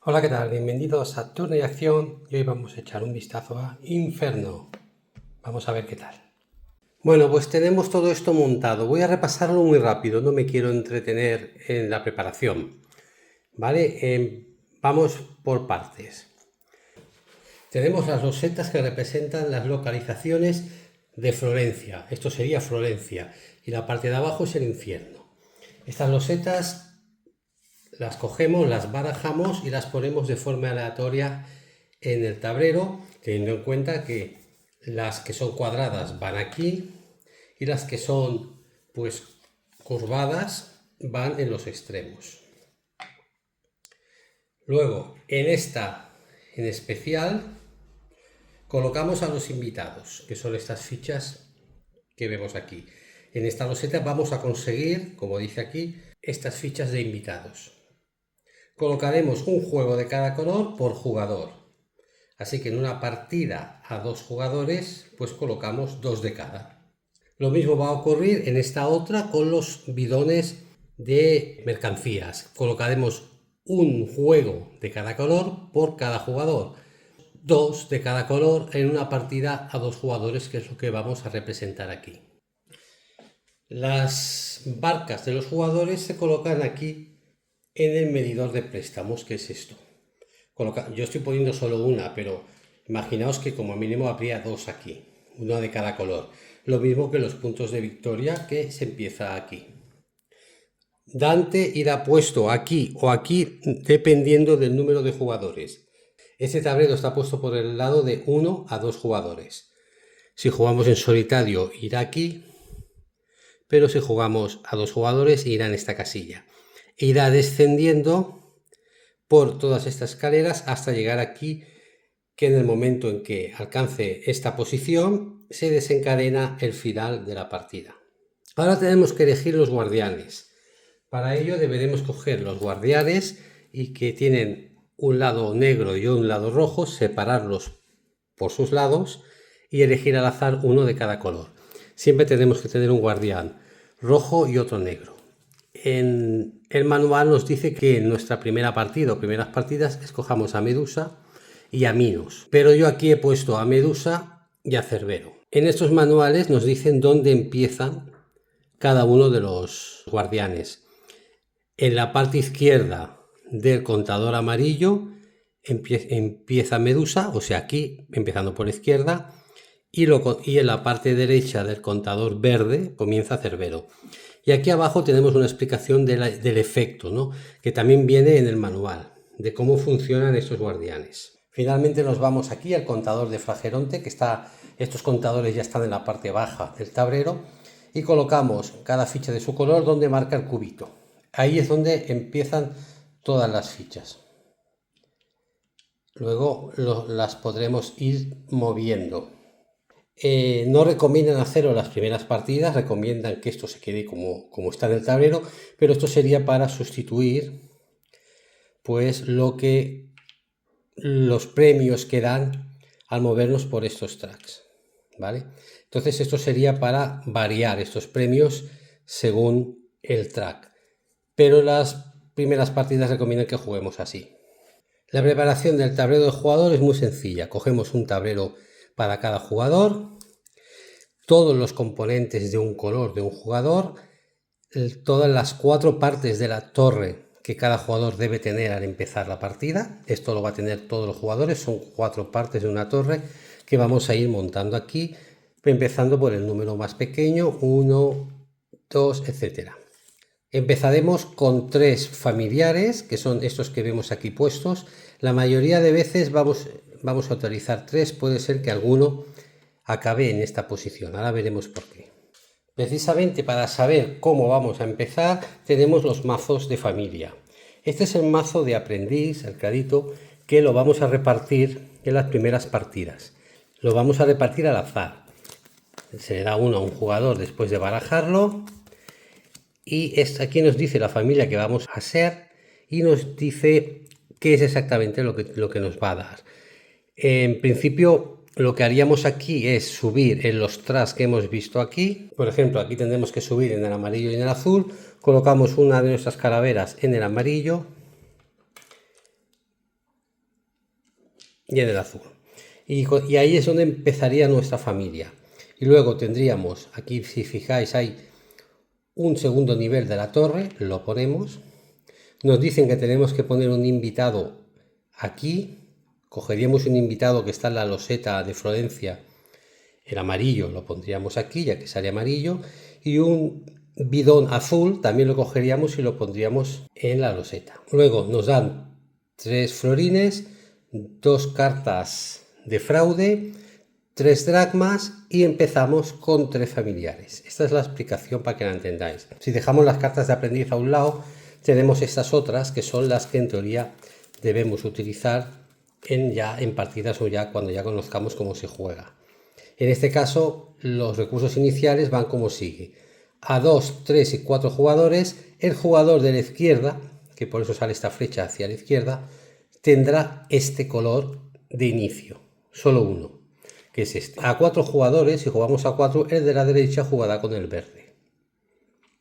Hola, ¿qué tal? Bienvenidos a Turno y Acción y hoy vamos a echar un vistazo a Inferno. Vamos a ver qué tal. Bueno, pues tenemos todo esto montado. Voy a repasarlo muy rápido, no me quiero entretener en la preparación. ¿Vale? Vamos por partes. Tenemos las rosetas que representan las localizaciones de Florencia. Esto sería Florencia y la parte de abajo es el infierno. Estas rosetas las cogemos, las barajamos y las ponemos de forma aleatoria en el tablero, teniendo en cuenta que las que son cuadradas van aquí y las que son pues curvadas van en los extremos. Luego, en esta en especial, colocamos a los invitados, que son estas fichas que vemos aquí. En esta roseta vamos a conseguir, como dice aquí, estas fichas de invitados. Colocaremos un juego de cada color por jugador. Así que en una partida a 2 jugadores, pues colocamos 2 de cada. Lo mismo va a ocurrir en esta otra con los bidones de mercancías. Colocaremos un juego de cada color por cada jugador. 2 de cada color en una partida a 2 jugadores, que es lo que vamos a representar aquí. Las barcas de los jugadores se colocan aquí en el medidor de préstamos, que es esto. Yo estoy poniendo solo una, pero imaginaos que como mínimo habría 2 aquí, una de cada color. Lo mismo que los puntos de victoria, que se empieza aquí. Dante irá puesto aquí o aquí dependiendo del número de jugadores. Este tablero está puesto por el lado de 1 a 2 jugadores. Si jugamos en solitario irá aquí, pero si jugamos a 2 jugadores irá en esta casilla. Irá descendiendo por todas estas escaleras hasta llegar aquí, que en el momento en que alcance esta posición se desencadena el final de la partida. Ahora tenemos que elegir los guardianes. Para ello deberemos coger los guardianes y que tienen un lado negro y un lado rojo, separarlos por sus lados y elegir al azar uno de cada color. Siempre tenemos que tener un guardián rojo y otro negro. En el manual nos dice que en nuestra primera partida o primeras partidas escojamos a Medusa y a Minos, pero yo aquí he puesto a Medusa y a Cerbero. En estos manuales nos dicen dónde empiezan cada uno de los guardianes. En la parte izquierda del contador amarillo empieza Medusa, o sea aquí empezando por la izquierda, y en la parte derecha del contador verde comienza Cerbero. Y aquí abajo tenemos una explicación del efecto, ¿no?, que también viene en el manual, de cómo funcionan estos guardianes. Finalmente nos vamos aquí al contador de Frageronte, estos contadores ya están en la parte baja del tablero, y colocamos cada ficha de su color donde marca el cubito. Ahí es donde empiezan todas las fichas. Luego las podremos ir moviendo. No recomiendan hacerlo en las primeras partidas, recomiendan que esto se quede como está en el tablero, pero esto sería para sustituir pues los premios que dan al movernos por estos tracks, ¿vale? Entonces esto sería para variar estos premios según el track, pero las primeras partidas recomiendan que juguemos así. La preparación del tablero de jugador es muy sencilla. Cogemos un tablero para cada jugador, todos los componentes de un color de un jugador, todas las 4 partes de la torre que cada jugador debe tener al empezar la partida. Esto lo va a tener todos los jugadores, son 4 partes de una torre que vamos a ir montando aquí, empezando por el número más pequeño, 1, 2, etc. Empezaremos con 3 familiares, que son estos que vemos aquí puestos. La mayoría de veces vamos a utilizar 3, puede ser que alguno acabe en esta posición, ahora veremos por qué. Precisamente para saber cómo vamos a empezar, tenemos los mazos de familia. Este es el mazo de aprendiz, el clarito, que lo vamos a repartir en las primeras partidas. Lo vamos a repartir al azar. Se le da uno a un jugador después de barajarlo. Y aquí nos dice la familia que vamos a ser y nos dice qué es exactamente lo que nos va a dar. En principio lo que haríamos aquí es subir en los tras que hemos visto aquí. Por ejemplo, aquí tendremos que subir en el amarillo y en el azul. Colocamos una de nuestras calaveras en el amarillo y en el azul. Y ahí es donde empezaría nuestra familia. Y luego tendríamos, aquí si fijáis hay un segundo nivel de la torre, lo ponemos. Nos dicen que tenemos que poner un invitado aquí. Cogeríamos un invitado que está en la loseta de Florencia, el amarillo lo pondríamos aquí, ya que sale amarillo, y un bidón azul también lo cogeríamos y lo pondríamos en la loseta. Luego nos dan 3 florines, 2 cartas de fraude, 3 dracmas y empezamos con 3 familiares. Esta es la explicación para que la entendáis. Si dejamos las cartas de aprendiz a un lado, tenemos estas otras que son las que en teoría debemos utilizar en partidas o ya cuando ya conozcamos cómo se juega. En este caso, los recursos iniciales van como sigue. A 2, 3 y 4 jugadores, el jugador de la izquierda, que por eso sale esta flecha hacia la izquierda, tendrá este color de inicio, solo uno, que es este. A 4 jugadores, si jugamos a 4, el de la derecha jugará con el verde.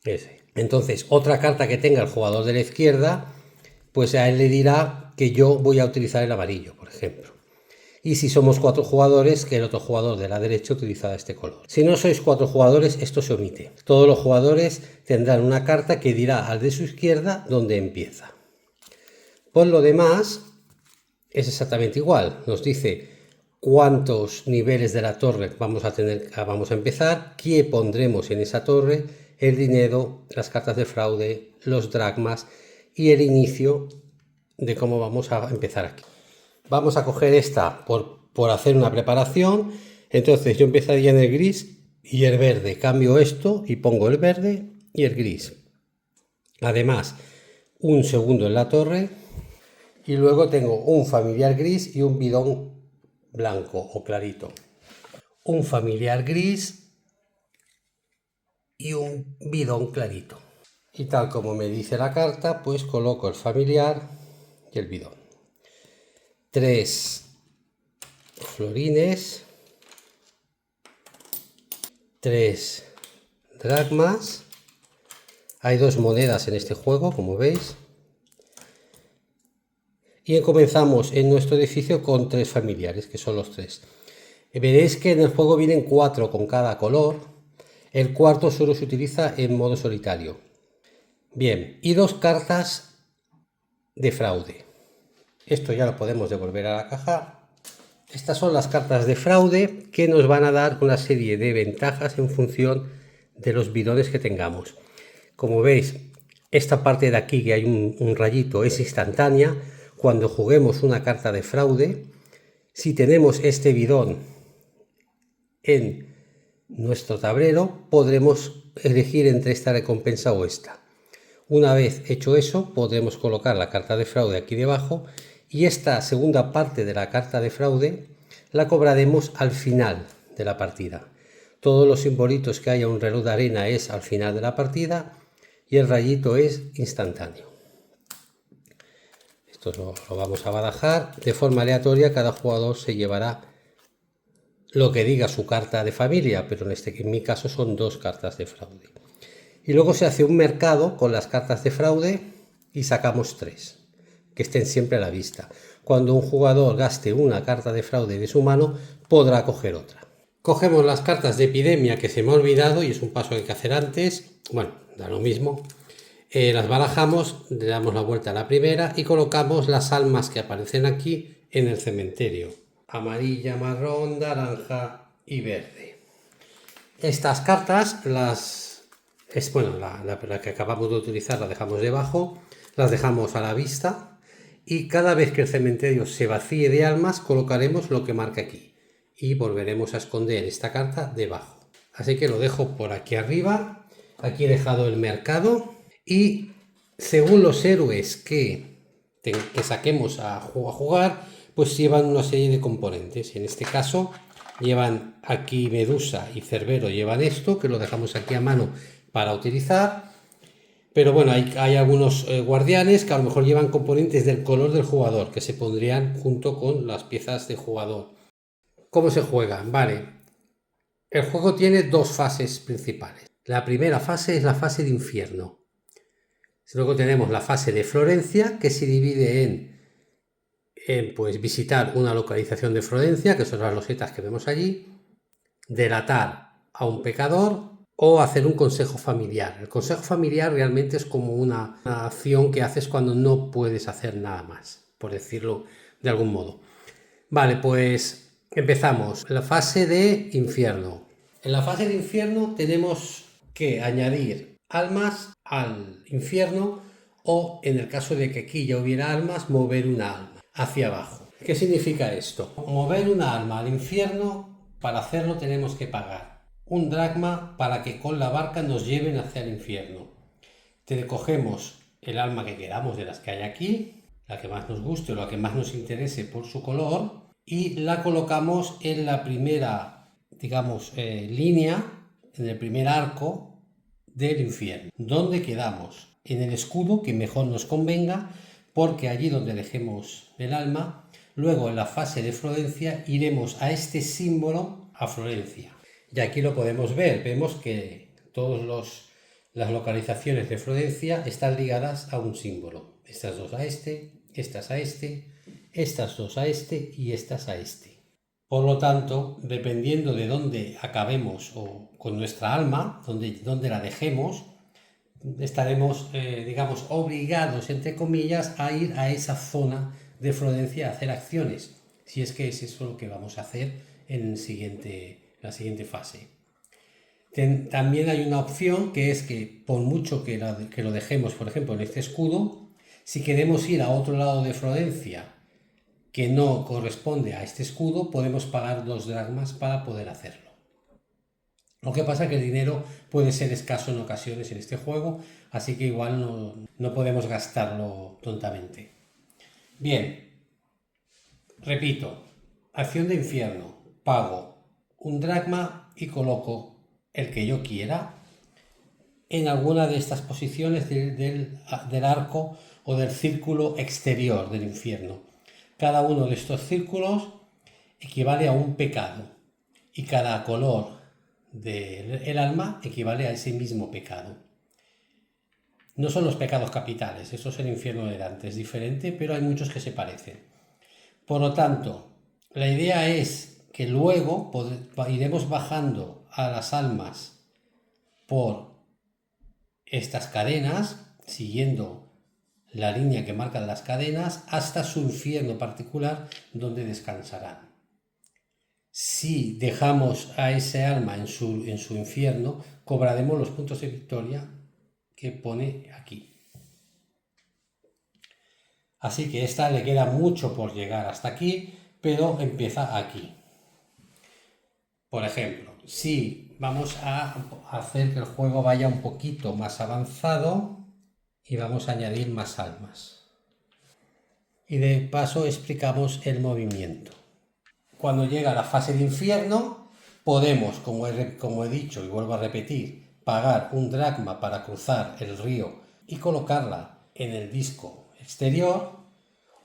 Ese. Entonces, otra carta que tenga el jugador de la izquierda, pues a él le dirá que yo voy a utilizar el amarillo, por ejemplo. Y si somos 4 jugadores, que el otro jugador de la derecha utilizará este color. Si no sois 4 jugadores, esto se omite. Todos los jugadores tendrán una carta que dirá al de su izquierda dónde empieza. Por lo demás, es exactamente igual. Nos dice cuántos niveles de la torre vamos a empezar, qué pondremos en esa torre, el dinero, las cartas de fraude, los dracmas y el inicio de cómo vamos a empezar aquí. Vamos a coger esta por hacer una preparación. Entonces yo empezaría en el gris y el verde. Cambio esto y pongo el verde y el gris. Además, un segundo en la torre. Y luego tengo un familiar gris y un bidón blanco o clarito. Un familiar gris y un bidón clarito. Y tal como me dice la carta, pues coloco el familiar y el bidón. 3 florines, 3 dracmas. Hay 2 monedas en este juego, como veis. Y comenzamos en nuestro edificio con 3 familiares, que son los 3. Veréis que en el juego vienen 4 con cada color. El cuarto solo se utiliza en modo solitario. Bien, y 2 cartas de fraude. Esto ya lo podemos devolver a la caja. Estas son las cartas de fraude que nos van a dar una serie de ventajas en función de los bidones que tengamos. Como veis, esta parte de aquí que hay un rayito es instantánea. Cuando juguemos una carta de fraude, si tenemos este bidón en nuestro tablero, podremos elegir entre esta recompensa o esta. Una vez hecho eso, podremos colocar la carta de fraude aquí debajo y esta segunda parte de la carta de fraude la cobraremos al final de la partida. Todos los simbolitos que haya un reloj de arena es al final de la partida y el rayito es instantáneo. Esto lo vamos a barajar de forma aleatoria. Cada jugador se llevará lo que diga su carta de familia, pero en mi caso son 2 cartas de fraude. Y luego se hace un mercado con las cartas de fraude y sacamos 3, que estén siempre a la vista. Cuando un jugador gaste una carta de fraude de su mano, podrá coger otra. Cogemos las cartas de epidemia que se me ha olvidado y es un paso que hay que hacer antes. Bueno, da lo mismo. Las barajamos, le damos la vuelta a la primera y colocamos las almas que aparecen aquí en el cementerio. Amarilla, marrón, naranja y verde. Estas cartas la que acabamos de utilizar la dejamos debajo, las dejamos a la vista y cada vez que el cementerio se vacíe de almas colocaremos lo que marca aquí y volveremos a esconder esta carta debajo. Así que lo dejo por aquí arriba. Aquí he dejado el mercado y según los héroes que saquemos a jugar, pues llevan una serie de componentes. En este caso llevan aquí Medusa y Cerbero, llevan esto que lo dejamos aquí a mano para utilizar, pero bueno, hay algunos guardianes que a lo mejor llevan componentes del color del jugador que se pondrían junto con las piezas de jugador. ¿Cómo se juega? Vale, el juego tiene dos fases principales. La primera fase es la fase de infierno. Luego tenemos la fase de Florencia, que se divide en pues, visitar una localización de Florencia, que son las losetas que vemos allí, delatar a un pecador o hacer un consejo familiar. El consejo familiar realmente es como una acción que haces cuando no puedes hacer nada más, por decirlo de algún modo. Vale, pues empezamos. La fase de infierno. En la fase de infierno tenemos que añadir almas al infierno o, en el caso de que aquí ya hubiera almas, mover una alma hacia abajo. ¿Qué significa esto? Mover una alma al infierno, para hacerlo tenemos que pagar un dracma para que con la barca nos lleven hacia el infierno. Te cogemos el alma que queramos de las que hay aquí, la que más nos guste o la que más nos interese por su color, y la colocamos en la primera, digamos, línea, en el primer arco del infierno. ¿Dónde quedamos? En el escudo que mejor nos convenga, porque allí donde dejemos el alma, luego en la fase de Florencia iremos a este símbolo a Florencia. Y aquí lo podemos ver, vemos que todas las localizaciones de Florencia están ligadas a un símbolo. Estas dos a este, estas a este, estas dos a este y estas a este. Por lo tanto, dependiendo de dónde acabemos o con nuestra alma, donde la dejemos, estaremos, digamos, obligados, entre comillas, a ir a esa zona de Florencia a hacer acciones, si es que es eso lo que vamos a hacer en la siguiente fase. También hay una opción que es que por mucho que lo dejemos, por ejemplo, en este escudo, si queremos ir a otro lado de Florencia que no corresponde a este escudo, podemos pagar 2 dracmas para poder hacerlo. Lo que pasa es que el dinero puede ser escaso en ocasiones en este juego, así que igual no podemos gastarlo tontamente. Bien, repito, acción de infierno, pago un dracma y coloco el que yo quiera en alguna de estas posiciones del arco o del círculo exterior del infierno. Cada uno de estos círculos equivale a un pecado y cada color del alma equivale a ese mismo pecado. No son los pecados capitales, eso es el infierno de Dante, es diferente, pero hay muchos que se parecen. Por lo tanto, la idea es que luego iremos bajando a las almas por estas cadenas, siguiendo la línea que marcan las cadenas, hasta su infierno particular donde descansarán. Si dejamos a ese alma en su infierno, cobraremos los puntos de victoria que pone aquí. Así que esta le queda mucho por llegar hasta aquí, pero empieza aquí. Por ejemplo, si vamos a hacer que el juego vaya un poquito más avanzado y vamos a añadir más almas. Y de paso explicamos el movimiento. Cuando llega la fase de infierno, podemos, como he dicho y vuelvo a repetir, pagar un dracma para cruzar el río y colocarla en el disco exterior,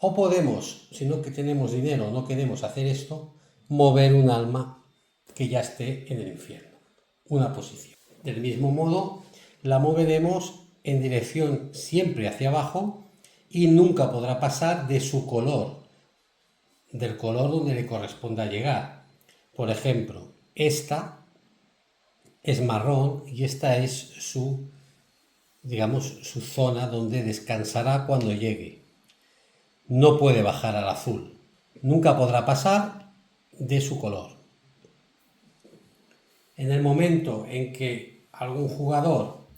o podemos, si no que tenemos dinero o no queremos hacer esto, mover un alma que ya esté en el infierno, una posición. Del mismo modo, la moveremos en dirección siempre hacia abajo y nunca podrá pasar de su color, del color donde le corresponda llegar. Por ejemplo, esta es marrón y esta es su, digamos, su zona donde descansará cuando llegue. No puede bajar al azul. Nunca podrá pasar de su color. En el momento en que algún jugador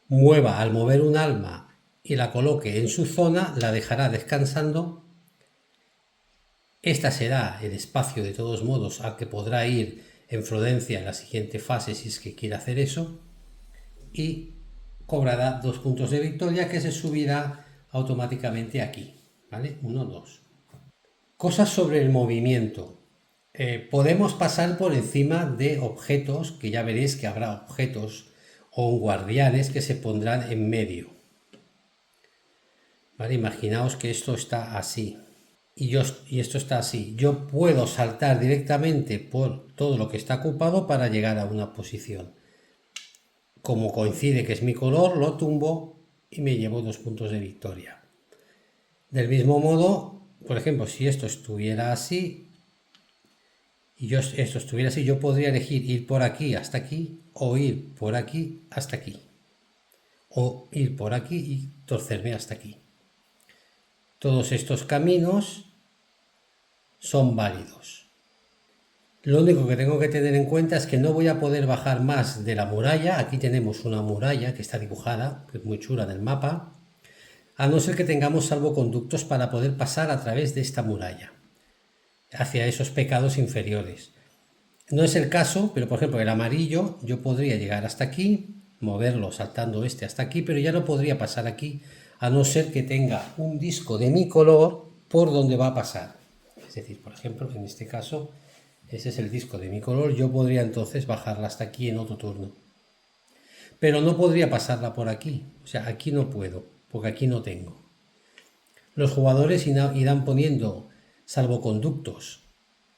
mueva al mover un alma y la coloque en su zona, la dejará descansando. Esta será el espacio de todos modos al que podrá ir en Florencia en la siguiente fase si es que quiere hacer eso, y cobrará 2 puntos de victoria que se subirá automáticamente aquí, ¿vale? 1, 2. Cosas sobre el movimiento. Podemos pasar por encima de objetos, que ya veréis que habrá objetos o guardianes que se pondrán en medio. ¿Vale? Imaginaos que esto está así. y esto está así. Yo puedo saltar directamente por todo lo que está ocupado para llegar a una posición. Como coincide que es mi color, lo tumbo y me llevo 2 puntos de victoria. Del mismo modo, por ejemplo, si esto estuviera así y esto estuviera así, yo podría elegir ir por aquí hasta aquí o ir por aquí hasta aquí. O ir por aquí y torcerme hasta aquí. Todos estos caminos son válidos. Lo único que tengo que tener en cuenta es que no voy a poder bajar más de la muralla. Aquí tenemos una muralla que está dibujada, que es muy chula del mapa, a no ser que tengamos salvoconductos para poder pasar a través de esta muralla hacia esos pecados inferiores. No es el caso, pero por ejemplo el amarillo yo podría llegar hasta aquí, moverlo saltando este hasta aquí, pero ya no podría pasar aquí a no ser que tenga un disco de mi color por donde va a pasar. Es decir, por ejemplo, en este caso, ese es el disco de mi color, yo podría entonces bajarla hasta aquí en otro turno. Pero no podría pasarla por aquí, o sea, aquí no puedo, porque aquí no tengo. Los jugadores irán poniendo salvoconductos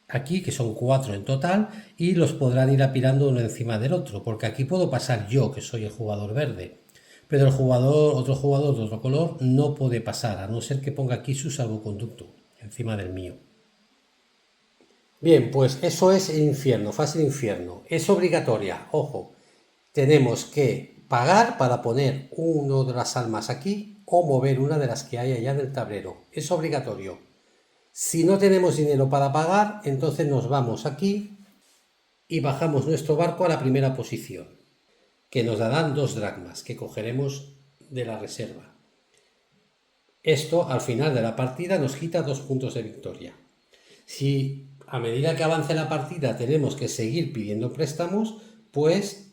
aquí, que son 4 en total, y los podrán ir apilando uno encima del otro, porque aquí puedo pasar yo, que soy el jugador verde, pero otro jugador de otro color no puede pasar, a no ser que ponga aquí su salvoconducto encima del mío. Bien, pues eso es el infierno, fase de infierno. Es obligatoria, ojo. Tenemos que pagar para poner una de las almas aquí o mover una de las que hay allá del tablero. Es obligatorio. Si no tenemos dinero para pagar, entonces nos vamos aquí y bajamos nuestro barco a la primera posición, que nos darán 2 dracmas que cogeremos de la reserva. Esto al final de la partida nos quita 2 puntos de victoria. Si a medida que avance la partida tenemos que seguir pidiendo préstamos, pues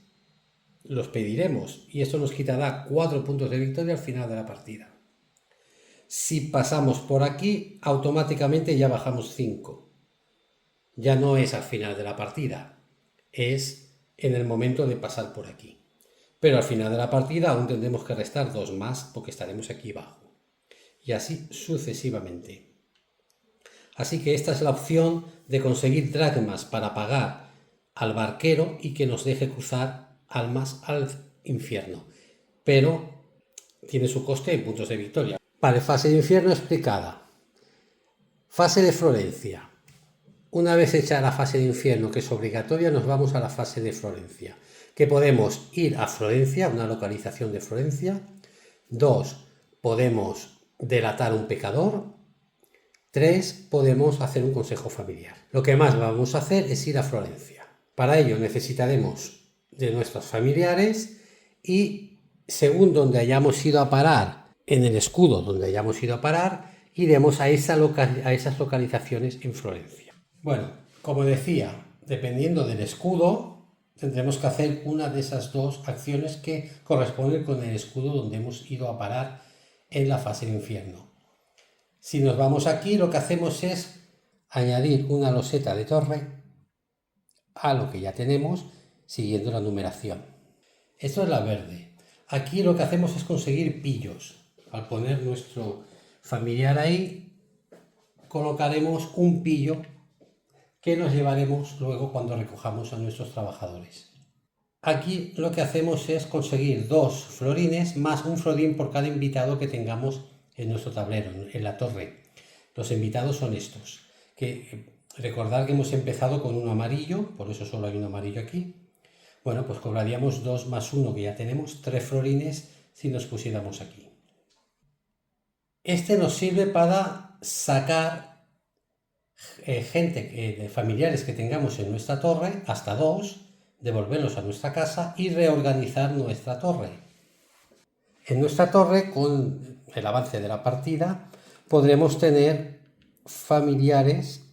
los pediremos y esto nos quitará 4 puntos de victoria al final de la partida. Si pasamos por aquí, automáticamente ya bajamos 5. Ya no es al final de la partida, es en el momento de pasar por aquí. Pero al final de la partida aún tendremos que restar 2 más porque estaremos aquí abajo. Y así sucesivamente. Así que esta es la opción de conseguir dracmas para pagar al barquero y que nos deje cruzar almas al infierno. Pero tiene su coste en puntos de victoria. Vale, fase de infierno explicada. Fase de Florencia. Una vez hecha la fase de infierno, que es obligatoria, nos vamos a la fase de Florencia. Que podemos ir a Florencia, una localización de Florencia. 2. Podemos delatar un pecador. 3. Podemos hacer un consejo familiar. Lo que más vamos a hacer es ir a Florencia. Para ello necesitaremos de nuestros familiares y según donde hayamos ido a parar, en el escudo donde hayamos ido a parar, iremos a esas localizaciones en Florencia. Bueno, como decía, dependiendo del escudo, tendremos que hacer una de esas 2 acciones que corresponden con el escudo donde hemos ido a parar en la fase de infierno. Si nos vamos aquí, lo que hacemos es añadir una loseta de torre a lo que ya tenemos, siguiendo la numeración. Esto es la verde. Aquí lo que hacemos es conseguir pillos. Al poner nuestro familiar ahí, colocaremos un pillo que nos llevaremos luego cuando recojamos a nuestros trabajadores. Aquí lo que hacemos es conseguir 2 florines más un florín por cada invitado que tengamos en nuestro tablero, en la torre. Los invitados son estos. Recordad que hemos empezado con un amarillo, por eso solo hay un amarillo aquí. Bueno, pues cobraríamos 2 más 1 que ya tenemos, 3 florines si nos pusiéramos aquí. Este nos sirve para sacar gente, familiares que tengamos en nuestra torre, hasta 2, devolverlos a nuestra casa y reorganizar nuestra torre. En nuestra torre, con el avance de la partida, podremos tener familiares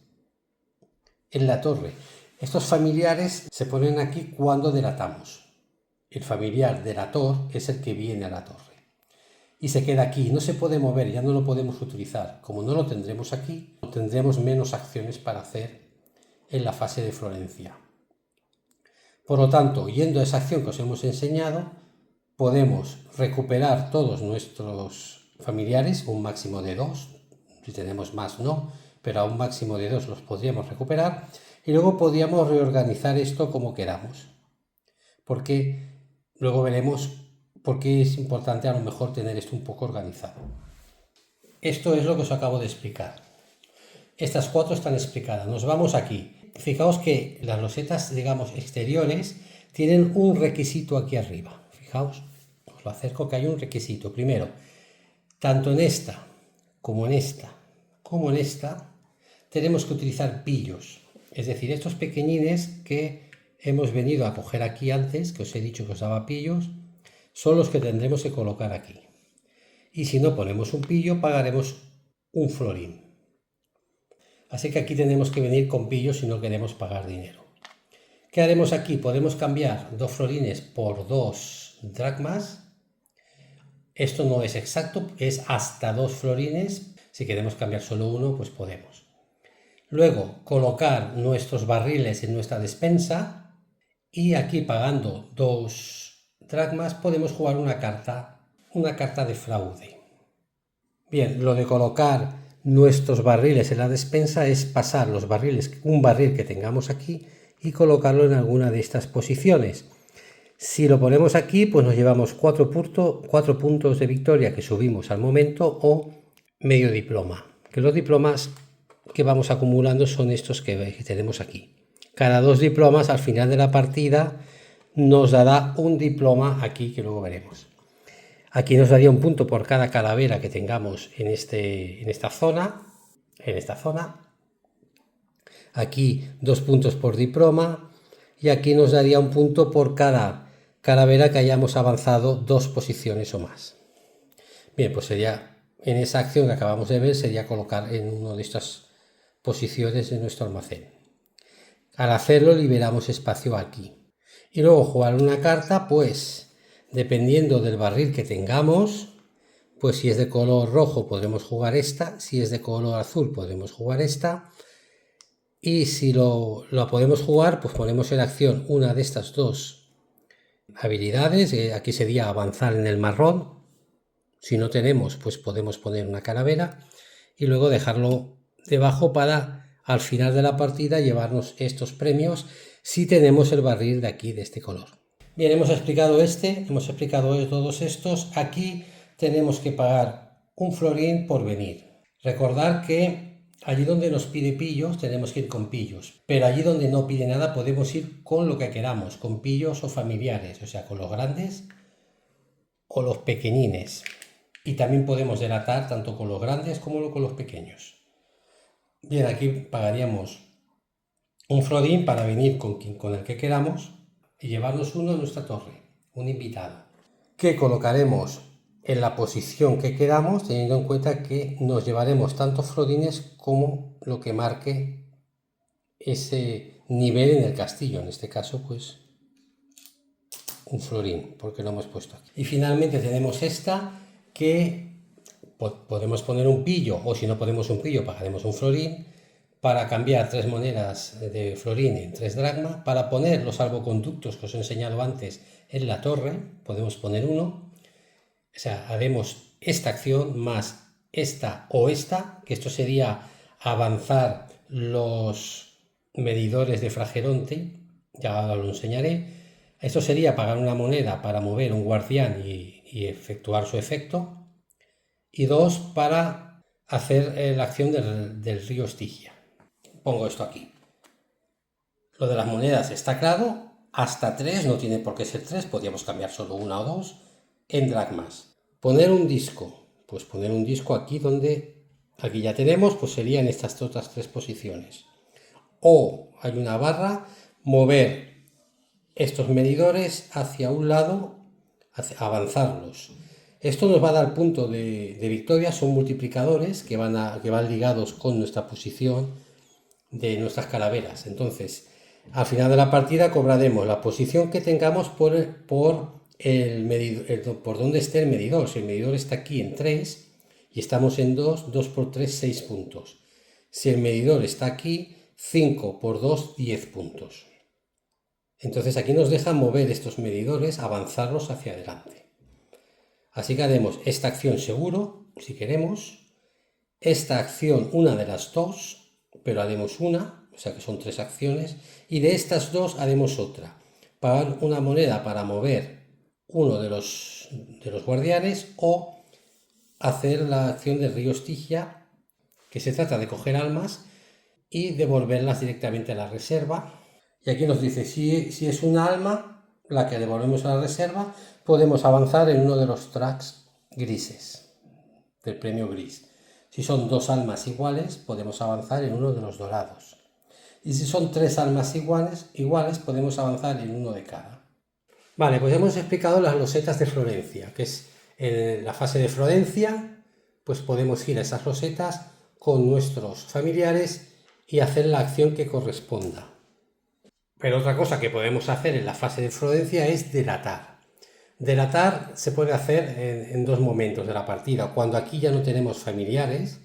en la torre. Estos familiares se ponen aquí cuando delatamos. El familiar delator es el que viene a la torre. Y se queda aquí, no se puede mover, ya no lo podemos utilizar. Como no lo tendremos aquí, tendremos menos acciones para hacer en la fase de Florencia. Por lo tanto, yendo a esa acción que os hemos enseñado, podemos recuperar todos nuestros familiares, un máximo de 2, si tenemos más no, pero a un máximo de 2 los podríamos recuperar y luego podríamos reorganizar esto como queramos, porque luego veremos por qué es importante a lo mejor tener esto un poco organizado. Esto es lo que os acabo de explicar. Estas 4 están explicadas. Nos vamos aquí. Fijaos que las losetas, digamos, exteriores tienen un requisito aquí arriba. Fijaos, os lo acerco, que hay un requisito. Primero, tanto en esta, como en esta, como en esta, tenemos que utilizar pillos. Es decir, estos pequeñines que hemos venido a coger aquí antes, que os he dicho que os daba pillos, son los que tendremos que colocar aquí. Y si no ponemos un pillo, pagaremos un florín. Así que aquí tenemos que venir con pillos si no queremos pagar dinero. ¿Qué haremos aquí? Podemos cambiar 2 florines por 2 dracmas. Esto no es exacto, es hasta 2 florines. Si queremos cambiar solo uno, pues podemos. Luego, colocar nuestros barriles en nuestra despensa. Y aquí, pagando 2 dracmas, podemos jugar una carta de fraude. Bien, lo de colocar nuestros barriles en la despensa es pasar los barriles, un barril que tengamos aquí, y colocarlo en alguna de estas posiciones. Si lo ponemos aquí, pues nos llevamos 4 puntos de victoria que subimos al momento, o medio diploma, que los diplomas que vamos acumulando son estos que tenemos aquí. Cada 2 diplomas al final de la partida nos dará un diploma aquí, que luego veremos. Aquí nos daría un punto por cada calavera que tengamos en esta zona. Aquí 2 puntos por diploma. Y aquí nos daría un punto por cada calavera que hayamos avanzado 2 posiciones o más. Bien, pues sería, en esa acción que acabamos de ver, sería colocar en una de estas posiciones de nuestro almacén. Al hacerlo liberamos espacio aquí. Y luego jugar una carta, pues dependiendo del barril que tengamos, pues si es de color rojo podremos jugar esta, si es de color azul podremos jugar esta, y si lo podemos jugar, pues ponemos en acción una de estas 2 habilidades. Aquí sería avanzar en el marrón. Si no tenemos, pues podemos poner una calavera y luego dejarlo debajo para al final de la partida llevarnos estos premios si tenemos el barril de aquí, de este color. Bien, hemos explicado todos estos. Aquí tenemos que pagar un florín por venir. Recordar que allí donde nos pide pillos tenemos que ir con pillos, pero allí donde no pide nada podemos ir con lo que queramos, con pillos o familiares, o sea, con los grandes o los pequeñines. Y también podemos delatar tanto con los grandes como con los pequeños. Bien, aquí pagaríamos un florín para venir con el que queramos y llevarnos uno en nuestra torre, un invitado, que colocaremos en la posición que queramos, teniendo en cuenta que nos llevaremos tantos florines como lo que marque ese nivel en el castillo. En este caso, pues un florín, porque lo hemos puesto aquí. Y finalmente tenemos esta, que podemos poner un pillo, o si no ponemos un pillo, pagaremos un florín, para cambiar 3 monedas de florín en 3 dracmas. Para poner los salvoconductos que os he enseñado antes en la torre, podemos poner uno. O sea, haremos esta acción más esta o esta, que esto sería avanzar los medidores de Frageronte, ya lo enseñaré. Esto sería pagar una moneda para mover un guardián y efectuar su efecto. Y 2 para hacer la acción del río Estigia. Pongo esto aquí. Lo de las monedas está claro. Hasta 3, no tiene por qué ser 3, podríamos cambiar solo 1 o 2 en dracmas. Poner un disco, pues poner un disco aquí donde, aquí ya tenemos, pues serían estas otras 3 posiciones. O hay una barra, mover estos medidores hacia un lado, avanzarlos. Esto nos va a dar punto de victoria, son multiplicadores que van ligados con nuestra posición de nuestras calaveras. Entonces, al final de la partida cobraremos la posición que tengamos por donde esté el medidor. Si el medidor está aquí en 3 y estamos en 2, 2 por 3, 6 puntos. Si el medidor está aquí, 5 por 2, 10 puntos. Entonces aquí nos deja mover estos medidores, avanzarlos hacia adelante. Así que haremos esta acción seguro, si queremos, esta acción, una de las dos, pero haremos una, o sea que son 3 acciones, y de estas 2 haremos otra. Pagar una moneda para mover uno de los guardianes o hacer la acción del río Estigia, que se trata de coger almas y devolverlas directamente a la reserva. Y aquí nos dice, si es una alma, la que devolvemos a la reserva, podemos avanzar en uno de los tracks grises, del premio gris. Si son 2 almas iguales, podemos avanzar en uno de los dorados. Y si son 3 almas iguales, podemos avanzar en uno de cada. Vale, pues hemos explicado las losetas de Florencia, que es en la fase de Florencia, pues podemos ir a esas losetas con nuestros familiares y hacer la acción que corresponda. Pero otra cosa que podemos hacer en la fase de Florencia es delatar. Delatar se puede hacer en 2 momentos de la partida. Cuando aquí ya no tenemos familiares,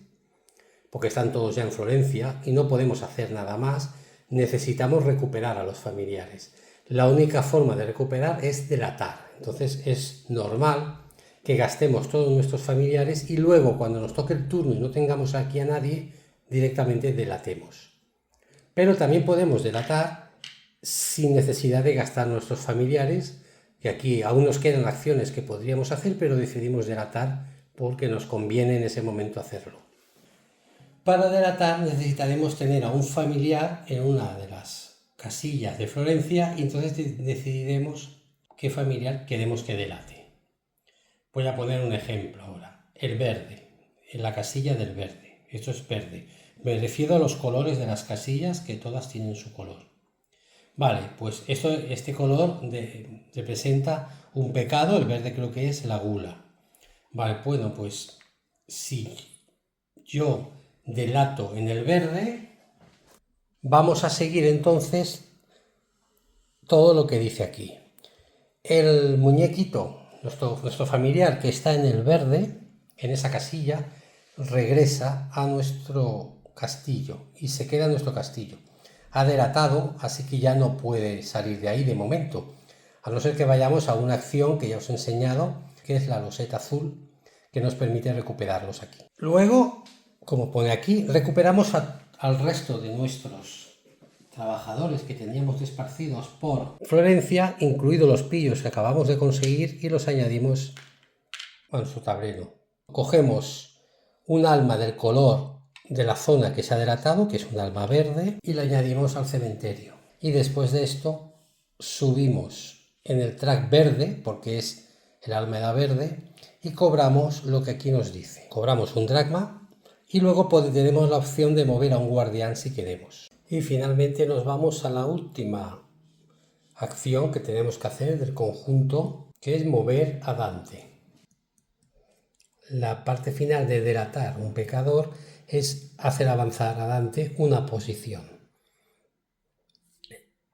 porque están todos ya en Florencia y no podemos hacer nada más, necesitamos recuperar a los familiares. La única forma de recuperar es delatar. Entonces es normal que gastemos todos nuestros familiares y luego cuando nos toque el turno y no tengamos aquí a nadie, directamente delatemos. Pero también podemos delatar sin necesidad de gastar nuestros familiares, que aquí aún nos quedan acciones que podríamos hacer, pero decidimos delatar porque nos conviene en ese momento hacerlo. Para delatar necesitaremos tener a un familiar en una de las casillas de Florencia y entonces decidiremos qué familiar queremos que delate. Voy a poner un ejemplo ahora. El verde, en la casilla del verde. Esto es verde. Me refiero a los colores de las casillas, que todas tienen su color. Vale, pues este color representa un pecado, el verde creo que es la gula. Vale, bueno, pues si yo delato en el verde, vamos a seguir entonces todo lo que dice aquí. El muñequito, nuestro familiar que está en el verde, en esa casilla, regresa a nuestro castillo y se queda en nuestro castillo. Ha delatado, así que ya no puede salir de ahí de momento, a no ser que vayamos a una acción que ya os he enseñado, que es la loseta azul, que nos permite recuperarlos aquí. Luego, como pone aquí, recuperamos al resto de nuestros trabajadores que teníamos esparcidos por Florencia, incluidos los pillos que acabamos de conseguir, y los añadimos a nuestro tablero. Cogemos un alma del color de la zona que se ha delatado, que es un alma verde, y la añadimos al cementerio. Y después de esto subimos en el track verde, porque es el alma de verde, y cobramos lo que aquí nos dice. Cobramos un dracma y luego tenemos la opción de mover a un guardián si queremos. Y finalmente nos vamos a la última acción que tenemos que hacer del conjunto, que es mover a Dante. La parte final de delatar un pecador es hacer avanzar a Dante una posición.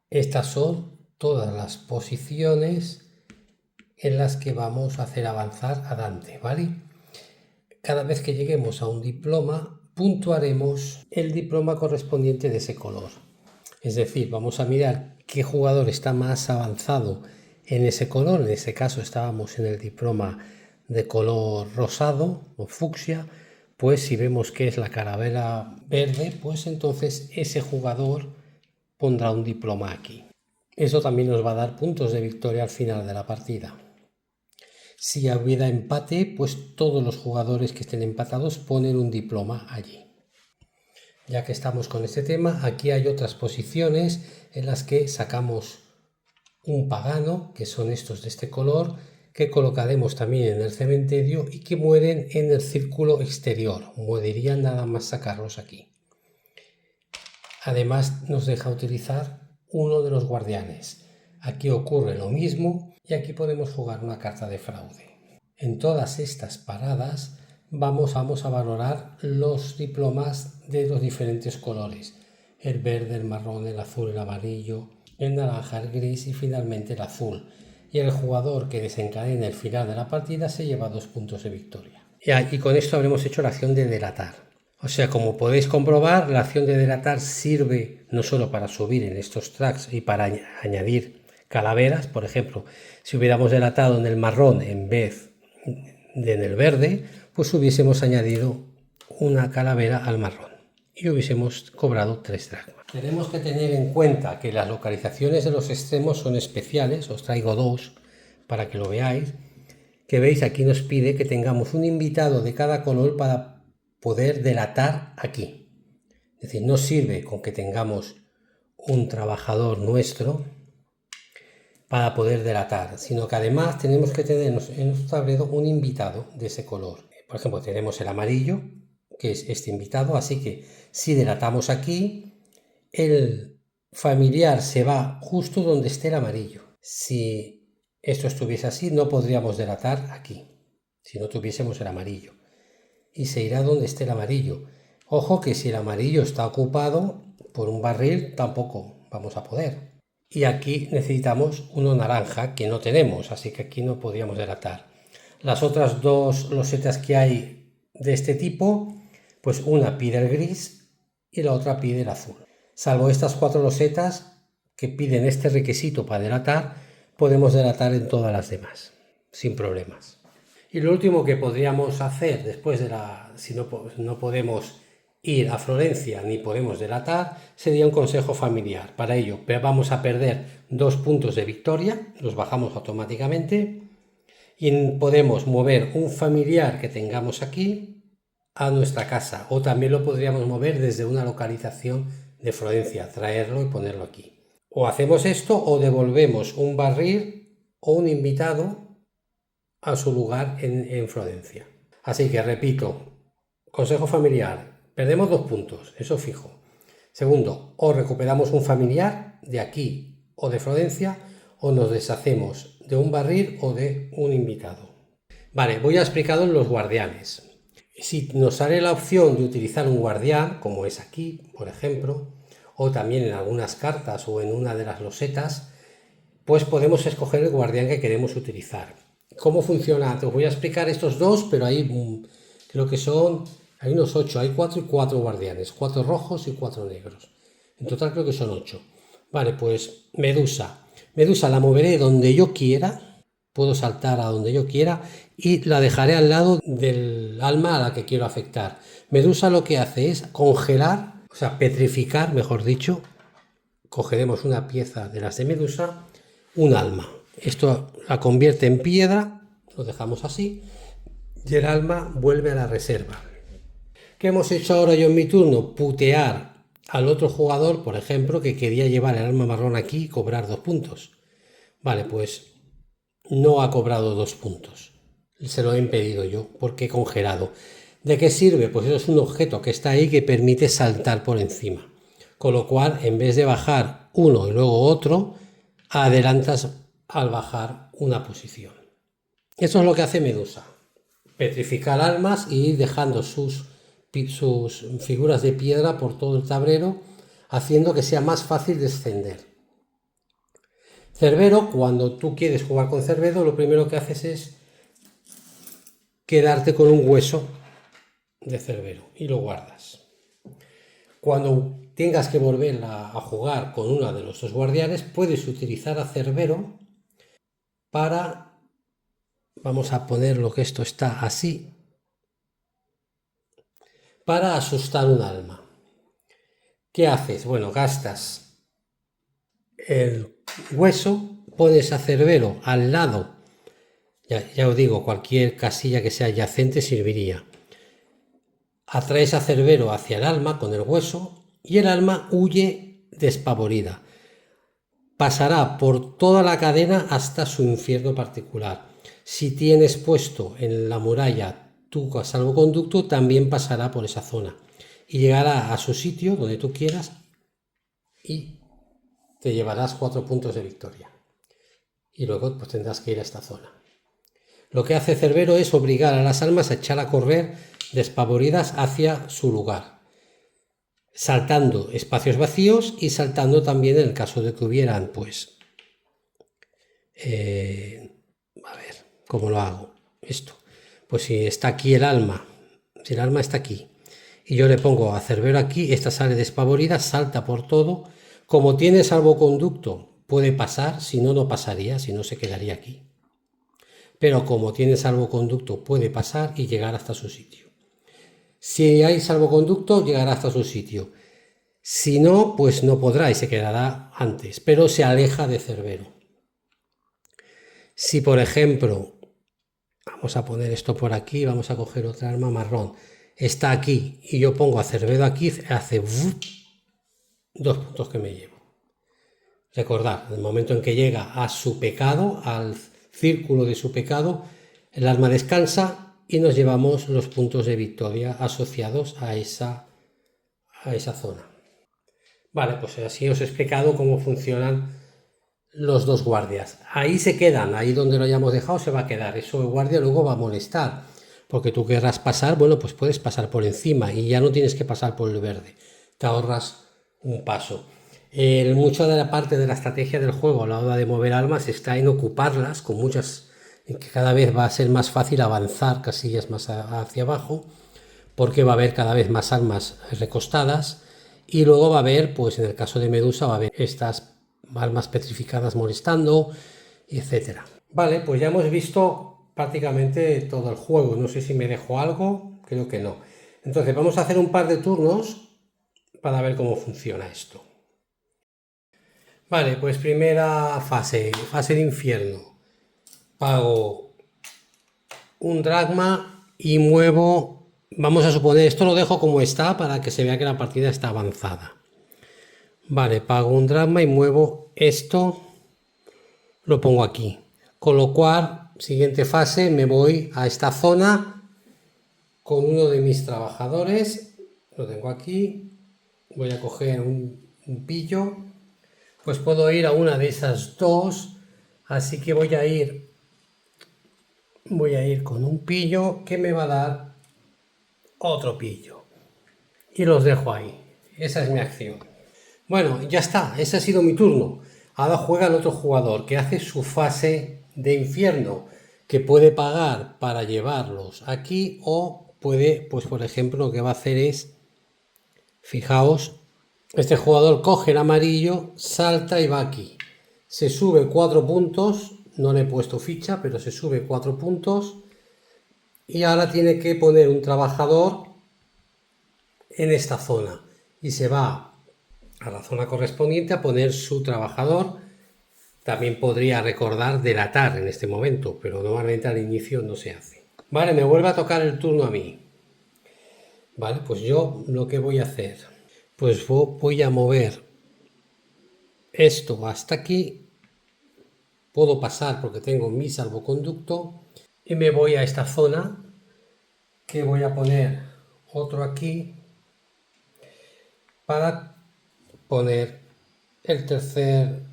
Estas son todas las posiciones en las que vamos a hacer avanzar a Dante, ¿vale? Cada vez que lleguemos a un diploma, puntuaremos el diploma correspondiente de ese color. Es decir, vamos a mirar qué jugador está más avanzado en ese color. En ese caso estábamos en el diploma de color rosado o fucsia. Pues si vemos que es la carabela verde, pues entonces ese jugador pondrá un diploma aquí. Eso también nos va a dar puntos de victoria al final de la partida. Si hubiera empate, pues todos los jugadores que estén empatados ponen un diploma allí. Ya que estamos con este tema, aquí hay otras posiciones en las que sacamos un pagano, que son estos de este color, que colocaremos también en el cementerio y que mueren en el círculo exterior. Morirían nada más sacarlos aquí. Además nos deja utilizar uno de los guardianes. Aquí ocurre lo mismo y aquí podemos jugar una carta de fraude. En todas estas paradas vamos a valorar los diplomas de los diferentes colores. El verde, el marrón, el azul, el amarillo, el naranja, el gris y finalmente el azul. Y el jugador que desencadene el final de la partida se lleva 2 puntos de victoria. Y con esto habremos hecho la acción de delatar. O sea, como podéis comprobar, la acción de delatar sirve no solo para subir en estos tracks y para añadir calaveras. Por ejemplo, si hubiéramos delatado en el marrón en vez de en el verde, pues hubiésemos añadido una calavera al marrón y hubiésemos cobrado 3 dracmas. Tenemos que tener en cuenta que las localizaciones de los extremos son especiales, os traigo dos para que lo veáis, que veis aquí nos pide que tengamos un invitado de cada color para poder delatar aquí. Es decir, no sirve con que tengamos un trabajador nuestro para poder delatar, sino que además tenemos que tener en nuestro tablero un invitado de ese color. Por ejemplo, tenemos el amarillo, que es este invitado, así que si delatamos aquí, el familiar se va justo donde esté el amarillo. Si esto estuviese así, no podríamos delatar aquí, si no tuviésemos el amarillo. Y se irá donde esté el amarillo. Ojo que si el amarillo está ocupado por un barril, tampoco vamos a poder. Y aquí necesitamos uno naranja, que no tenemos, así que aquí no podríamos delatar. Las otras dos losetas que hay de este tipo, pues una pide el gris y la otra pide el azul. Salvo estas 4 losetas que piden este requisito para delatar, podemos delatar en todas las demás, sin problemas. Y lo último que podríamos hacer después de si no podemos ir a Florencia ni podemos delatar, sería un consejo familiar. Para ello vamos a perder 2 puntos de victoria, los bajamos automáticamente, y podemos mover un familiar que tengamos aquí a nuestra casa, o también lo podríamos mover desde una localización de Florencia, traerlo y ponerlo aquí. O hacemos esto o devolvemos un barril o un invitado a su lugar en Florencia. Así que repito, consejo familiar, perdemos 2 puntos, eso fijo. Segundo, o recuperamos un familiar de aquí o de Florencia, o nos deshacemos de un barril o de un invitado. Vale, voy a explicaros los guardianes. Si nos sale la opción de utilizar un guardián, como es aquí, por ejemplo, o también en algunas cartas o en una de las losetas, pues podemos escoger el guardián que queremos utilizar. ¿Cómo funciona? Te voy a explicar estos dos, pero ahí creo que hay unos 8, hay 4 y 4 guardianes, 4 rojos y 4 negros. En total creo que son 8. Vale, pues Medusa. Medusa la moveré donde yo quiera, puedo saltar a donde yo quiera y la dejaré al lado del alma a la que quiero afectar. Medusa lo que hace es congelar, o sea, petrificar, mejor dicho. Cogeremos una pieza de las de Medusa, un alma. Esto la convierte en piedra, lo dejamos así, y el alma vuelve a la reserva. ¿Qué hemos hecho ahora yo en mi turno? Putear al otro jugador, por ejemplo, que quería llevar el alma marrón aquí y cobrar 2 puntos. Vale, pues no ha cobrado 2 puntos. Se lo he impedido yo, porque he congelado. ¿De qué sirve? Pues eso es un objeto que está ahí que permite saltar por encima. Con lo cual, en vez de bajar uno y luego otro, adelantas al bajar una posición. Eso es lo que hace Medusa. Petrificar almas y ir dejando sus figuras de piedra por todo el tablero, haciendo que sea más fácil descender. Cerbero, cuando tú quieres jugar con Cerbero, lo primero que haces es quedarte con un hueso de Cerbero y lo guardas. Cuando tengas que volver a jugar con uno de los 2 guardianes, puedes utilizar a Cerbero para, vamos a poner lo que esto está así, para asustar un alma. ¿Qué haces? Bueno, gastas el hueso, pones a Cerbero al lado, ya os digo, cualquier casilla que sea adyacente serviría. Atraes a Cerbero hacia el alma con el hueso y el alma huye despavorida. Pasará por toda la cadena hasta su infierno particular. Si tienes puesto en la muralla tu salvoconducto, también pasará por esa zona y llegará a su sitio donde tú quieras y te llevarás 4 puntos de victoria. Y luego pues tendrás que ir a esta zona. Lo que hace Cerbero es obligar a las almas a echar a correr despavoridas hacia su lugar, saltando espacios vacíos y saltando también en el caso de que hubieran, pues, a ver, ¿cómo lo hago? Esto, pues si está aquí el alma, si el alma está aquí, y yo le pongo a Cerbero aquí, esta sale despavorida, salta por todo, como tiene salvoconducto, puede pasar, si no, no pasaría, si no se quedaría aquí. Pero como tiene salvoconducto, puede pasar y llegar hasta su sitio. Si hay salvoconducto, llegará hasta su sitio. Si no, pues no podrá y se quedará antes, pero se aleja de Cerbero. Si, por ejemplo, vamos a poner esto por aquí, vamos a coger otra arma marrón, está aquí y yo pongo a Cerbero aquí, hace 2 puntos que me llevo. Recordad, en el momento en que llega a su pecado, al círculo de su pecado, el arma descansa y nos llevamos los puntos de victoria asociados a esa zona. Vale, pues así os he explicado cómo funcionan los dos guardias. Ahí se quedan, ahí donde lo hayamos dejado se va a quedar. Eso el guardia luego va a molestar, porque tú querrás pasar, bueno, pues puedes pasar por encima y ya no tienes que pasar por el verde. Te ahorras un paso. Mucho de la parte de la estrategia del juego a la hora de mover armas está en ocuparlas con muchas, en que cada vez va a ser más fácil avanzar casillas más hacia abajo, porque va a haber cada vez más armas recostadas y luego va a haber, pues en el caso de Medusa, va a haber estas armas petrificadas molestando, etcétera. Vale, pues ya hemos visto prácticamente todo el juego. No sé si me dejo algo, creo que no. Entonces vamos a hacer un par de turnos para ver cómo funciona esto. Vale, pues primera fase de infierno. Pago un dracma y muevo, vamos a suponer, esto lo dejo como está para que se vea que la partida está avanzada. Vale, pago un dracma y muevo esto, lo pongo aquí. Con lo cual, siguiente fase, me voy a esta zona con uno de mis trabajadores, lo tengo aquí, voy a coger un pillo, pues puedo ir a una de esas dos, así que voy a ir con un pillo que me va a dar otro pillo y los dejo ahí. Esa es mi acción. Bueno, ya está, ese ha sido mi turno. Ahora juega el otro jugador que hace su fase de infierno, que puede pagar para llevarlos aquí o puede, pues por ejemplo, lo que va a hacer es, fijaos, este jugador coge el amarillo, salta y va aquí. Se sube 4 puntos, no le he puesto ficha, pero se sube 4 puntos. Y ahora tiene que poner un trabajador en esta zona. Y se va a la zona correspondiente a poner su trabajador. También podría recordar delatar en este momento, pero normalmente al inicio no se hace. Vale, me vuelve a tocar el turno a mí. Vale, pues yo lo que voy a hacer, pues voy a mover esto hasta aquí. Puedo pasar porque tengo mi salvoconducto y me voy a esta zona que voy a poner otro aquí para poner el tercer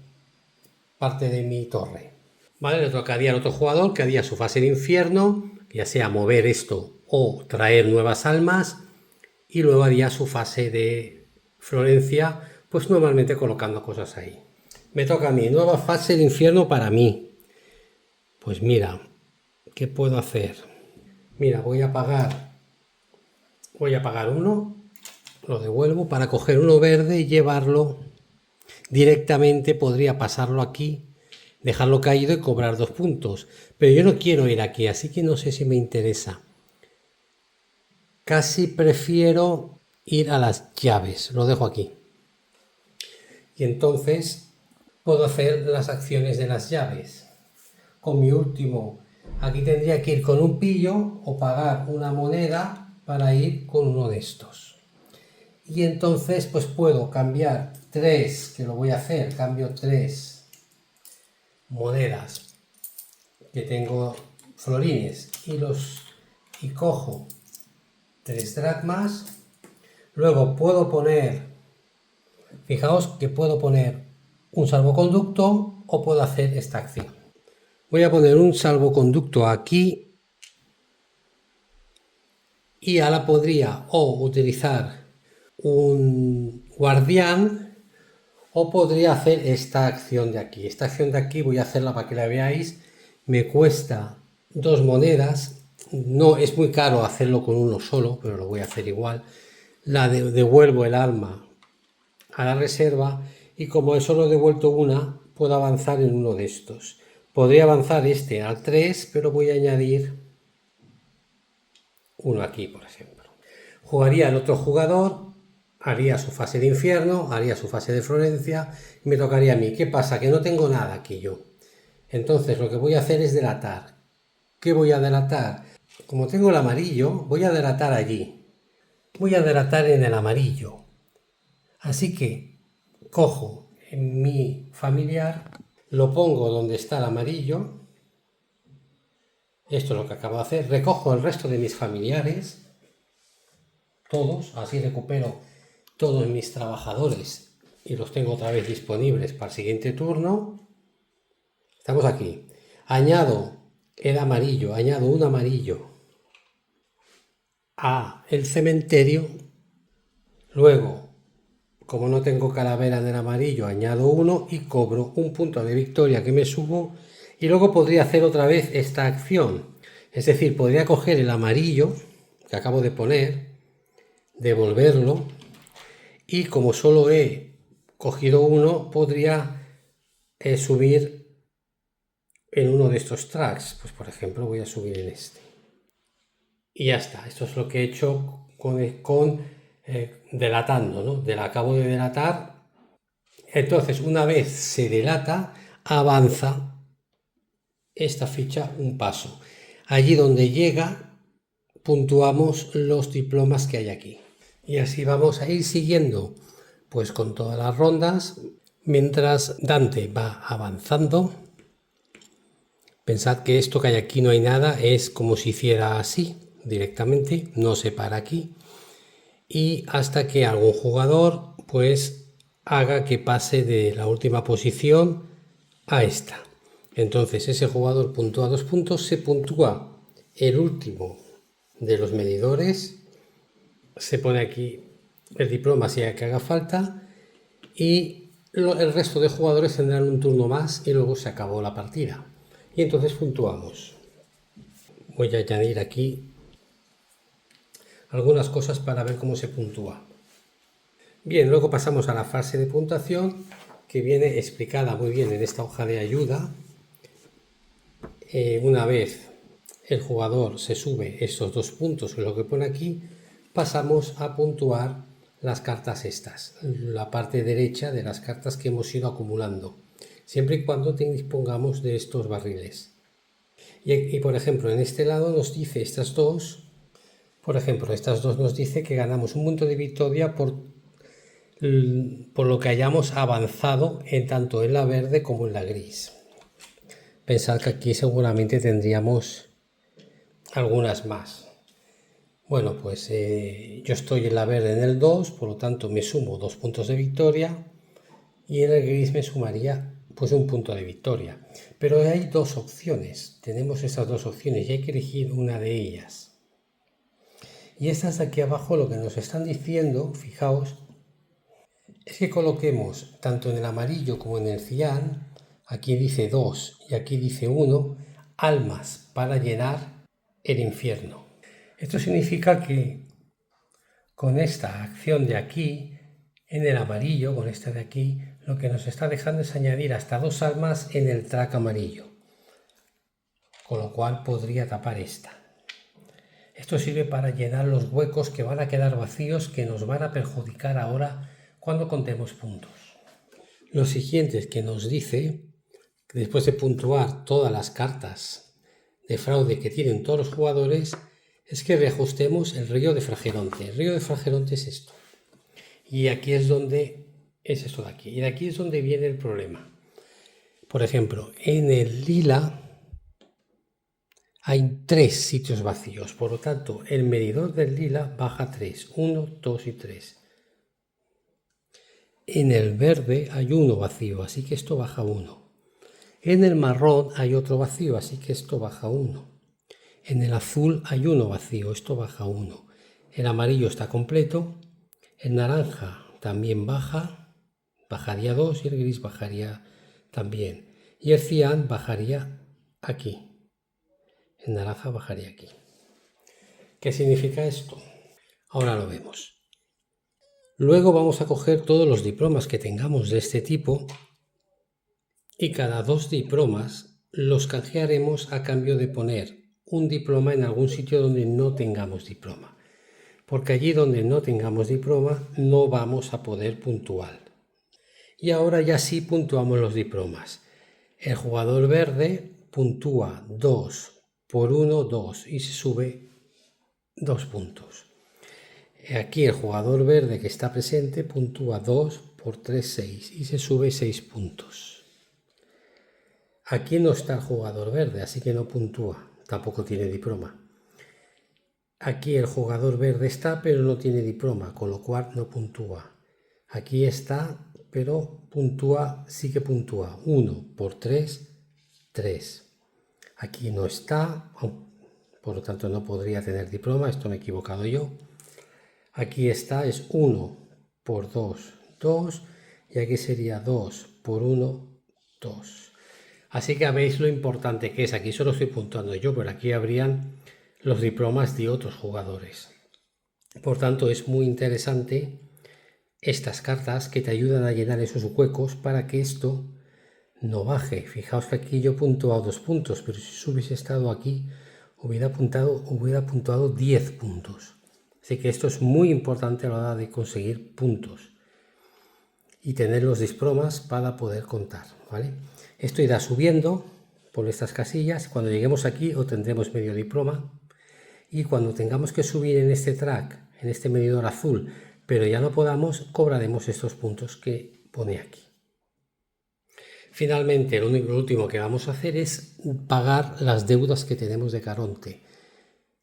parte de mi torre. Vale, le tocaría al otro jugador que haría su fase de infierno, ya sea mover esto o traer nuevas almas, y luego haría su fase de Florencia, pues normalmente colocando cosas ahí. Me toca a mí, nueva fase de infierno para mí. Pues mira, ¿qué puedo hacer? Mira, voy a pagar uno, lo devuelvo para coger uno verde y llevarlo directamente. Podría pasarlo aquí, dejarlo caído y cobrar 2 puntos, pero yo no quiero ir aquí, así que no sé si me interesa. Casi prefiero ir a las llaves, lo dejo aquí. Y entonces puedo hacer las acciones de las llaves. Con mi último, aquí tendría que ir con un pillo o pagar una moneda para ir con uno de estos. Y entonces pues puedo cambiar 3, que lo voy a hacer, cambio 3 monedas que tengo florines y cojo 3 dracmas. Luego puedo poner, fijaos que puedo poner un salvoconducto o puedo hacer esta acción. Voy a poner un salvoconducto aquí y ahora podría o utilizar un guardián o podría hacer esta acción de aquí. Esta acción de aquí voy a hacerla para que la veáis. Me cuesta 2 monedas. No es muy caro hacerlo con uno solo, pero lo voy a hacer igual. Devuelvo el arma a la reserva y como he solo devuelto una, puedo avanzar en uno de estos. Podría avanzar este al 3, pero voy a añadir uno aquí, por ejemplo. Jugaría el otro jugador, haría su fase de infierno, haría su fase de Florencia y me tocaría a mí. ¿Qué pasa? Que no tengo nada aquí yo. Entonces lo que voy a hacer es delatar. ¿Qué voy a delatar? Como tengo el amarillo, voy a delatar allí. Voy a delatar en el amarillo. Así que cojo en mi familiar, lo pongo donde está el amarillo. Esto es lo que acabo de hacer. Recojo el resto de mis familiares, todos, así recupero todos mis trabajadores y los tengo otra vez disponibles para el siguiente turno. Estamos aquí. Añado el amarillo, añado un amarillo a el cementerio. Luego, como no tengo calavera en el amarillo, añado uno y cobro un punto de victoria que me subo. Y luego podría hacer otra vez esta acción. Es decir, podría coger el amarillo que acabo de poner, devolverlo, y como solo he cogido uno, podría subir en uno de estos tracks. Pues por ejemplo voy a subir en este. Y ya está. Esto es lo que he hecho con delatando, ¿no? Acabo de delatar. Entonces, una vez se delata, avanza esta ficha un paso. Allí donde llega, puntuamos los diplomas que hay aquí. Y así vamos a ir siguiendo, pues con todas las rondas, mientras Dante va avanzando. Pensad que esto que hay aquí no hay nada, es como si hiciera así, directamente, no se para aquí. Y hasta que algún jugador, pues, haga que pase de la última posición a esta. Entonces ese jugador puntúa 2 puntos, se puntúa el último de los medidores, se pone aquí el diploma si hay que haga falta y el resto de jugadores tendrán un turno más y luego se acabó la partida. Y entonces puntuamos. Voy a añadir aquí algunas cosas para ver cómo se puntúa. Bien, luego pasamos a la fase de puntuación que viene explicada muy bien en esta hoja de ayuda. Una vez el jugador se sube estos 2 puntos, que es lo que pone aquí, pasamos a puntuar las cartas estas, la parte derecha de las cartas que hemos ido acumulando, siempre y cuando dispongamos de estos barriles. Y por ejemplo, en este lado nos dice estas dos, nos dice que ganamos un punto de victoria por lo que hayamos avanzado tanto en la verde como en la gris. Pensad que aquí seguramente tendríamos algunas más. Bueno, pues yo estoy en la verde en el 2, por lo tanto me sumo 2 puntos de victoria y en el gris me sumaría pues un punto de victoria. Pero hay dos opciones, tenemos esas dos opciones y hay que elegir una de ellas. Y estas de aquí abajo lo que nos están diciendo, fijaos, es que coloquemos tanto en el amarillo como en el cian, aquí dice 2 y aquí dice 1, almas para llenar el infierno. Esto significa que con esta acción de aquí, en el amarillo, con esta de aquí, lo que nos está dejando es añadir hasta 2 almas en el track amarillo, con lo cual podría tapar esta. Esto sirve para llenar los huecos que van a quedar vacíos, que nos van a perjudicar ahora cuando contemos puntos. Lo siguiente es que nos dice que después de puntuar todas las cartas de fraude que tienen todos los jugadores, es que reajustemos el río de Frageronte. El río de Frageronte es esto. Y aquí es donde es esto de aquí. Y de aquí es donde viene el problema. Por ejemplo, en el lila hay 3 sitios vacíos. Por lo tanto, el medidor del lila baja 3. 1, 2 y 3. En el verde hay 1 vacío, así que esto baja 1. En el marrón hay otro vacío, así que esto baja 1. En el azul hay 1 vacío, esto baja 1. El amarillo está completo. El naranja también bajaría 2 y el gris bajaría también. Y el cian bajaría aquí. El naranja bajaría aquí. ¿Qué significa esto? Ahora lo vemos. Luego vamos a coger todos los diplomas que tengamos de este tipo y cada 2 diplomas los canjearemos a cambio de poner un diploma en algún sitio donde no tengamos diploma. porque allí donde no tengamos diploma no vamos a poder puntuar. Y ahora ya sí puntuamos los diplomas. El jugador verde puntúa 2 por 1, 2 y se sube 2 puntos. Aquí el jugador verde que está presente puntúa 2 por 3, 6 y se sube 6 puntos. Aquí no está el jugador verde, así que no puntúa, tampoco tiene diploma. Aquí el jugador verde está, pero no tiene diploma, con lo cual no puntúa. Aquí está, pero puntúa, sí que puntúa. 1 por 3, 3. Aquí no está, por lo tanto no podría tener diploma, esto me he equivocado yo. Aquí está, es 1 por 2, 2. Y aquí sería 2 por 1, 2. Así que veis lo importante que es. Aquí solo estoy puntuando yo, pero aquí habrían los diplomas de otros jugadores. Por tanto, es muy interesante estas cartas que te ayudan a llenar esos huecos para que esto no baje. Fijaos que aquí yo puntuado 2 puntos, pero si hubiese estado aquí hubiera puntuado 10 puntos. Así que esto es muy importante a la hora de conseguir puntos y tener los diplomas para poder contar, ¿vale? Esto irá subiendo por estas casillas. Cuando lleguemos aquí obtendremos medio diploma, y cuando tengamos que subir en este track, en este medidor azul, pero ya no podamos, cobraremos estos puntos que pone aquí. Finalmente, lo último que vamos a hacer es pagar las deudas que tenemos de Caronte.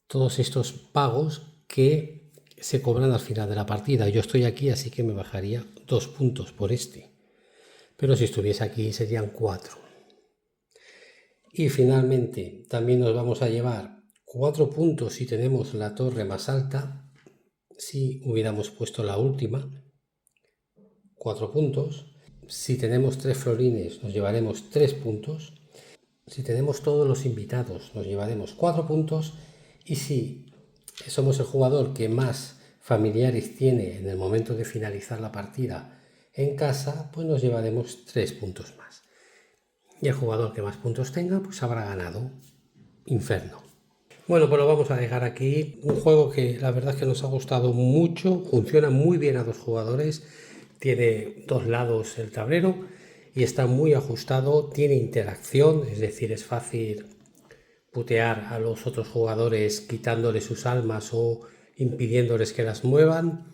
Todos estos pagos que se cobran al final de la partida. Yo estoy aquí, así que me bajaría 2 puntos por este. Pero si estuviese aquí serían 4. Y finalmente también nos vamos a llevar 4 puntos si tenemos la torre más alta. Si hubiéramos puesto la última, 4 puntos. Si tenemos 3 florines nos llevaremos 3 puntos. Si tenemos todos los invitados nos llevaremos 4 puntos. Y si somos el jugador que más familiares tiene en el momento de finalizar la partida en casa, pues nos llevaremos 3 puntos más. Y el jugador que más puntos tenga, pues habrá ganado. Inferno. Bueno, pues lo vamos a dejar aquí. Un juego que la verdad es que nos ha gustado mucho. Funciona muy bien a 2 jugadores. Tiene 2 lados el tablero y está muy ajustado. Tiene interacción, es decir, es fácil putear a los otros jugadores quitándoles sus almas o impidiéndoles que las muevan,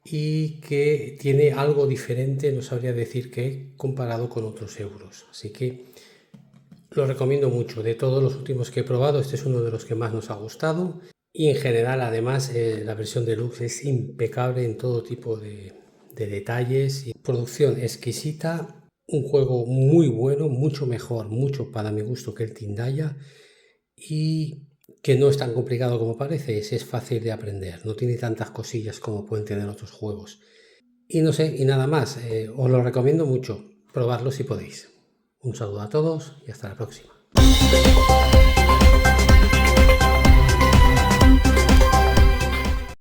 y que tiene algo diferente, no sabría decir qué, comparado con otros euros. Así que lo recomiendo mucho. De todos los últimos que he probado, este es uno de los que más nos ha gustado, y en general además la versión deluxe es impecable en todo tipo de detalles y producción exquisita. Un juego muy bueno, mucho mejor, mucho para mi gusto que el Tindaya, y que no es tan complicado como parece, es fácil de aprender, no tiene tantas cosillas como pueden tener otros juegos. Y no sé, y nada más, os lo recomiendo mucho, probadlo si podéis. Un saludo a todos y hasta la próxima.